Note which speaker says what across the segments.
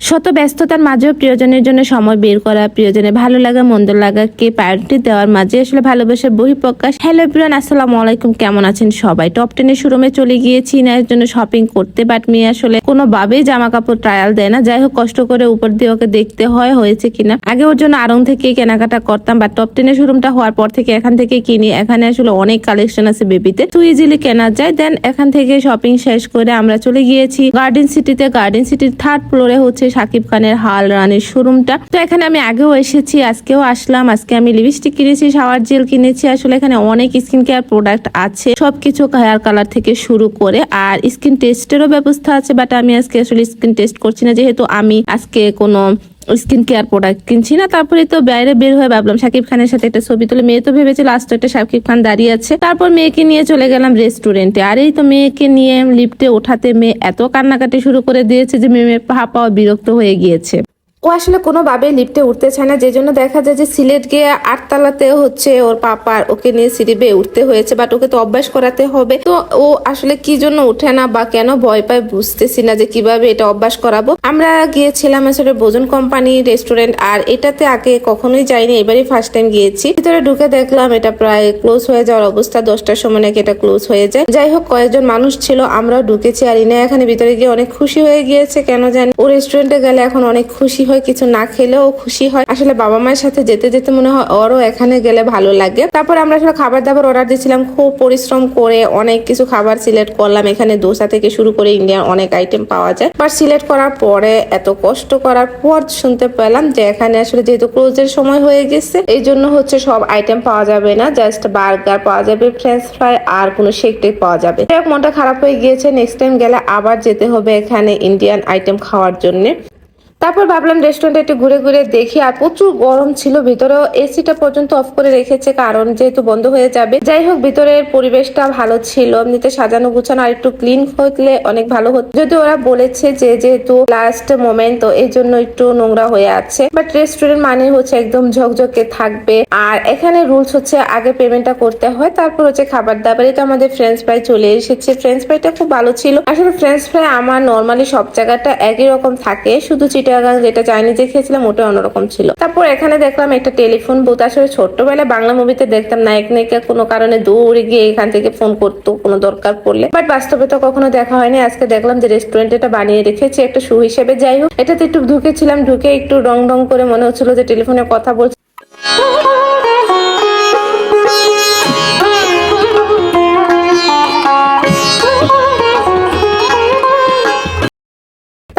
Speaker 1: শত ব্যস্ততার মাঝেও প্রিয়জনের জন্য সময় বের করা, প্রিয়জনের ভালো লাগা মন্দ লাগাকে প্রায়োরিটি দেওয়ার মাঝে আসলে ভালোবাসার বহিঃপ্রকাশ। হ্যালো এভরিওয়ান, আসসালামু আলাইকুম। কেমন আছেন সবাই? টপ 10 শোরুমে চলে গিয়েছি ইনায়ের জন্য শপিং করতে, বাট মেয়ে আসলে কোনোভাবেই জামা কাপড় ট্রায়াল দেয় না। যাই হোক, কষ্ট করে উপর দিয়ে ওকে দেখতে হয় হয়েছে কিনা। আগে ওর জন্য আড়ং থেকে কেনাকাটা করতাম, বাট টপ 10 শোরুমটা হওয়ার পর থেকে এখান থেকে কিনি। এখানে আসলে অনেক কালেকশন আছে বেবিতে, তো ইজিলি কেনা যায়। দেন এখান থেকে শপিং শেষ করে আমরা চলে গিয়েছি গার্ডেন সিটিতে। গার্ডেন সিটির 3rd ফ্লোরে হচ্ছে শাকিব খানের হাল রানীর শোরুমটা। তো এখানে আমি আগেও এসেছি, আজকেও আসলাম। আজকে আমি লিপস্টিক কিনেছি, শাওয়ার জেল কিনেছি। আসলে এখানে অনেক স্কিন কেয়ার প্রোডাক্ট আছে, সবকিছু হেয়ার কালার থেকে শুরু করে, আর স্কিন টেস্টেরও ব্যবস্থা আছে। বাট আমি আজকে আসলে স্কিন টেস্ট করছি না, যেহেতু আমি আজকে কোনো স্কিন কেয়ার প্রোডাক্ট কিনছি না। তারপরে তো বাইরে বের হয়ে ভাবলাম শাকিব খানের সাথে একটা ছবি তুলে। মেয়ে তো ভেবেছে লাস্ট একটা শাকিব খান দাঁড়িয়ে আছে। তারপর মেয়েকে নিয়ে চলে গেলাম রেস্টুরেন্টে। আর এই তো মেয়েকে নিয়ে লিফটে ওঠাতে মেয়ে এত কান্নাকাটি শুরু করে দিয়েছে যে মেয়ের পা পাওয়া বিরক্ত হয়ে গিয়েছে। ও আসলে কোনোভাবে লিফটে উঠতে চায় না, যে জন্য দেখা যায় যে সিলেট গিয়ে 8 তলাতে হচ্ছে ওর পাপার ওকে নিয়ে সিঁড়ি বেয়ে উঠতে হয়েছে। বাট ওকে তো অভ্যাস করাতে হবে। তো ও আসলে কি জন্য উঠে না বা কেন ভয় পায় বুঝতেছি না যে কিভাবে এটা অভ্যাস করাবো। আমরা গিয়েছিলাম আসলে ভোজন কোম্পানি রেস্টুরেন্ট, আর এটাতে আগে কখনোই যাইনি, এবারই ফার্স্ট টাইম গিয়েছি। ভিতরে ঢুকে দেখলাম এটা প্রায় ক্লোজ হয়ে যাওয়ার অবস্থা, 10টার সময় নাকি এটা ক্লোজ হয়ে যায়। যাই হোক, কয়েকজন মানুষ ছিল, আমরাও ঢুকেছি। আর ইনা এখানে ভিতরে গিয়ে অনেক খুশি হয়ে গিয়েছে, কেন জানি ও রেস্টুরেন্টে গেলে এখন অনেক খুশি হয়, কিছু না খেলেও খুশি হয়। আসলে বাবা মায়ের সাথে যেতে যেতে মনে হয় ওরও এখানে গেলে ভালো লাগে। তারপর আমরা আসলে খাবার দাবার অর্ডার দিয়েছিলাম, খুব পরিশ্রম করে অনেক কিছু খাবার সিলেক্ট করলাম। এখানে দোসা থেকে শুরু করে ইন্ডিয়ান অনেক আইটেম পাওয়া যায়। বাট সিলেক্ট করার পরে এত কষ্ট করার পর শুনতে পেলাম যে এখানে আসলে যেহেতু ক্লোজের সময় হয়ে গেছে, এই জন্য হচ্ছে সব আইটেম পাওয়া যাবে না, জাস্ট বার্গার পাওয়া যাবে, ফ্রেঞ্চ ফ্রাই আর কোনো শেক টেক পাওয়া যাবে। মনটা খারাপ হয়ে গিয়েছে, নেক্সট টাইম গেলে আবার যেতে হবে এখানে ইন্ডিয়ান আইটেম খাওয়ার জন্য। তারপর ভাবলাম রেস্টুরেন্টে একটু ঘুরে ঘুরে দেখি। আর প্রচুর গরম ছিল, ভিতরেও এসিটা পর্যন্ত অফ করে রেখেছে, কারণ যেহেতু বন্ধ হয়ে যাবে। যাই হোক, ভিতরের পরিবেশটা ভালো ছিল, এমনিতে সাজানো গুছানো, আর একটু ক্লিন হলে অনেক ভালো হতো। যদি ওরা বলেছে যে যেহেতু লাস্ট মোমেন্ট, তো এই জন্য একটু নোংরা হয়ে আছে। বাট রেস্টুরেন্ট মানে হচ্ছে একদম ঝকঝকে থাকবে। আর এখানে রুলস হচ্ছে আগে পেমেন্টটা করতে হয়, তারপর হচ্ছে খাবার দাবার। এটা আমাদের ফ্রেঞ্চ ফ্রাই চলে এসেছে। ফ্রেঞ্চ ফ্রাইটা খুব ভালো ছিল। আসলে ফ্রেঞ্চ ফ্রাই আমার নর্মালি সব জায়গাটা একই রকম থাকে, শুধু যেটা চাইনিজে খেয়েছিলাম ওটা অন্যরকম ছিল। তারপর এখানে দেখলাম একটা টেলিফোন বুথ। আসলে ছোট্টবেলায় বাংলা মুভিতে দেখতাম নায়ক নায়িকা কোনো কারণে দৌড়ে গিয়ে এখান থেকে ফোন করতো কোনো দরকার পড়লে, বাট বাস্তবে তো কখনো দেখা হয়নি। আজকে দেখলাম যে রেস্টুরেন্ট এটা বানিয়ে রেখেছে একটা শো হিসেবে। যাই হোক, এটাতে একটু ঢুকেছিলাম, ঢুকে একটু রং রং করে মনে হচ্ছিল যে টেলিফোনে কথা বলছে।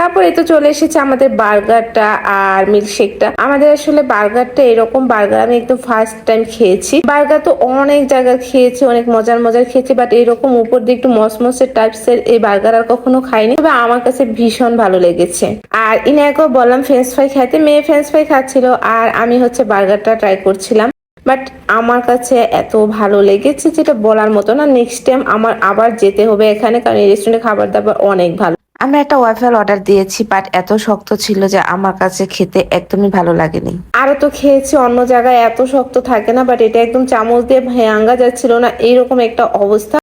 Speaker 1: তারপর এই তো চলে এসেছে আমাদের বার্গারটা আর মিল্কশেকটা। আমাদের আসলে বার্গারটা এরকম বার্গার আমি একদম ফার্স্ট টাইম খেয়েছি। বার্গার তো অনেক জায়গায় খেয়েছি, অনেক মজার মজার খেয়েছি, বাট এরকম উপর দিয়ে একটু মসমসের টাইপসের এই বার্গার আর কখনো খাইনি, তবে আমার কাছে ভীষণ ভালো লেগেছে। আর ইনাকেও বললাম ফ্রেঞ্চ ফ্রাই খাইতে, মেয়ে ফ্রেঞ্চ ফ্রাই খাচ্ছিল আর আমি হচ্ছে বার্গারটা ট্রাই করছিলাম। বাট আমার কাছে এত ভালো লেগেছে যেটা বলার মতো না। নেক্সট টাইম আমার আবার যেতে হবে এখানে, কারণ এই রেস্টুরেন্টে খাবার দাবার অনেক ভালো। আমরা একটা ওয়াফেল অর্ডার দিয়েছি, বাট এত শক্ত ছিল যে আমার কাছে খেতে একদমই ভালো লাগেনি। আরো তো খেয়েছি অন্য জায়গায়, এত শক্ত থাকে না, বাট এটা একদম চামচ দিয়ে ভাঙা যাচ্ছিল না, এইরকম একটা অবস্থা।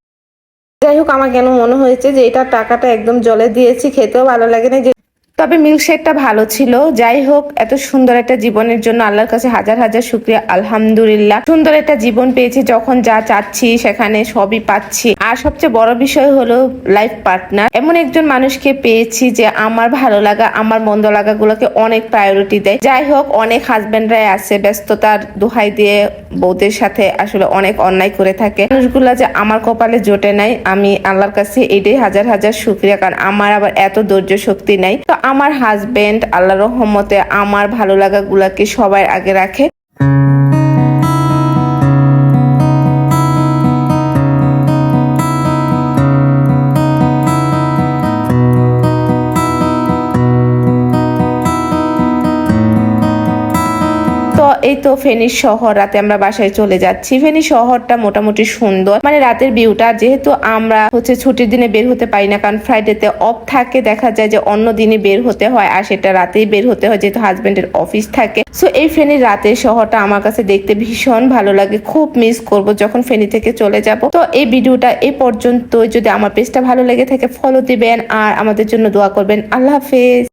Speaker 1: যাই হোক, আমার কেন মনে হয়েছে যে এটা টাকাটা একদম জলে দিয়েছি, খেতেও ভালো লাগেনি। তবে মিল্কশেকটা ভালো ছিল। যাই হোক, এত সুন্দর একটা জীবনের জন্য আল্লাহর কাছে হাজার হাজার শুকরিয়া, আলহামদুলিল্লাহ। সুন্দর একটা জীবন পেয়েছি, যখন যা চাচ্ছি সেখানে সবই পাচ্ছি। আর সবচেয়ে বড় বিষয় হলো লাইফ পার্টনার, এমন একজন মানুষকে পেয়েছি যে আমার ভালো লাগা আমার মন্দ লাগা গুলোকে অনেক প্রায়োরিটি দেয়। যাই হোক, অনেক হাজবেন্ডরাই আছে ব্যস্ততার দোহাই দিয়ে বউদের সাথে আসলে অনেক অন্যায় করে থাকে। মানুষগুলা যে আমার কপালে জোটে নাই, আমি আল্লাহর কাছে এটাই হাজার হাজার শুকরিয়া, কারণ আমার আবার এত ধৈর্য শক্তি নাই। তো আমার হাজবেন্ড আল্লাহর রহমতে আমার ভালো লাগা গুলাকে সবার আগে রাখে। তো এই তো ফেনী শহর, রাতে আমরা বাসায় চলে যাচ্ছি। ফেনী শহরটা মোটামুটি সুন্দর, মানে রাতের ভিউটা। যেহেতু আমরা হচ্ছে ছুটির দিনে বের হতে পারি না, কারণ ফ্রাইডেতে অফ থাকে, দেখা যায় যে অন্য দিনে বের হতে হয়, আর সেটা রাতেই বের হতে হয় যেহেতু হাজবেন্ডের অফিস থাকে। সো এই ফেনীর রাতের শহরটা আমার কাছে দেখতে ভীষণ ভালো লাগে, খুব মিস করব যখন ফেনী থেকে চলে যাব। তো এই ভিডিওটা এই পর্যন্ত। যদি আমার পেজটা ভালো লেগে থাকে ফলো দিবেন আর আমাদের জন্য দোয়া করবেন। আল্লাহ হাফেজ।